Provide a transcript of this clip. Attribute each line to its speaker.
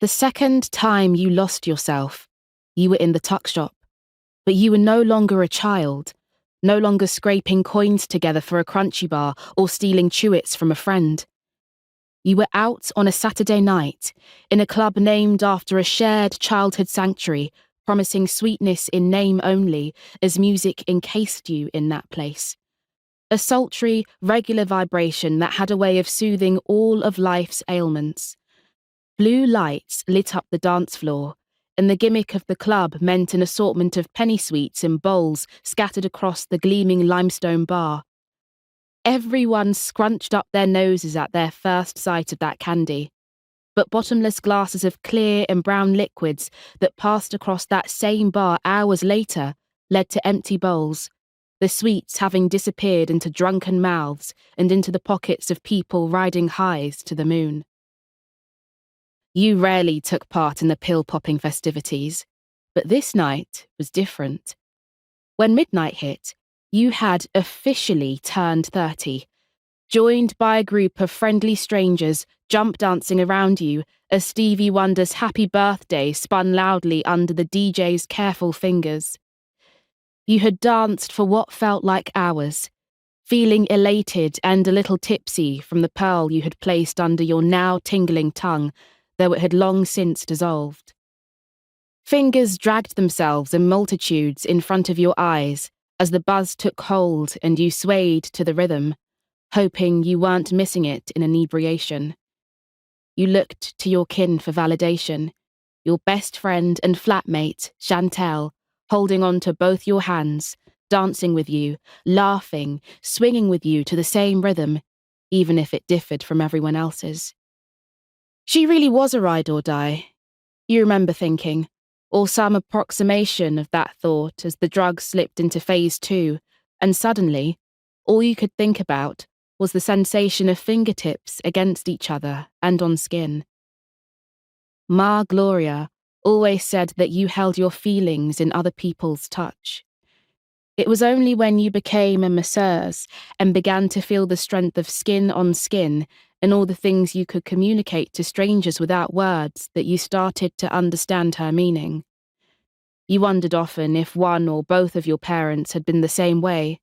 Speaker 1: The second time you lost yourself, you were in the tuck shop, but you were no longer a child, no longer scraping coins together for a crunchy bar or stealing chewits from a friend. You were out on a Saturday night, in a club named after a shared childhood sanctuary, promising sweetness in name only as music encased you in that place. A sultry, regular vibration that had a way of soothing all of life's ailments. Blue lights lit up the dance floor, and the gimmick of the club meant an assortment of penny sweets in bowls scattered across the gleaming limestone bar. Everyone scrunched up their noses at their first sight of that candy, but bottomless glasses of clear and brown liquids that passed across that same bar hours later led to empty bowls, the sweets having disappeared into drunken mouths and into the pockets of people riding highs to the moon. You rarely took part in the pill-popping festivities, but this night was different. When midnight hit, you had officially turned 30, joined by a group of friendly strangers jump dancing around you as Stevie Wonder's Happy Birthday spun loudly under the DJ's careful fingers. You had danced for what felt like hours, feeling elated and a little tipsy from the pearl you had placed under your now tingling tongue, though it had long since dissolved. Fingers dragged themselves in multitudes in front of your eyes as the buzz took hold and you swayed to the rhythm, hoping you weren't missing it in inebriation. You looked to your kin for validation, your best friend and flatmate, Chantel, holding on to both your hands, dancing with you, laughing, swinging with you to the same rhythm, even if it differed from everyone else's. She really was a ride or die, you remember thinking, or some approximation of that thought as the drug slipped into phase 2, and suddenly, all you could think about was the sensation of fingertips against each other and on skin. Ma Gloria always said that you held your feelings in other people's touch. It was only when you became a masseuse and began to feel the strength of skin on skin and all the things you could communicate to strangers without words that you started to understand her meaning. You wondered often if one or both of your parents had been the same way,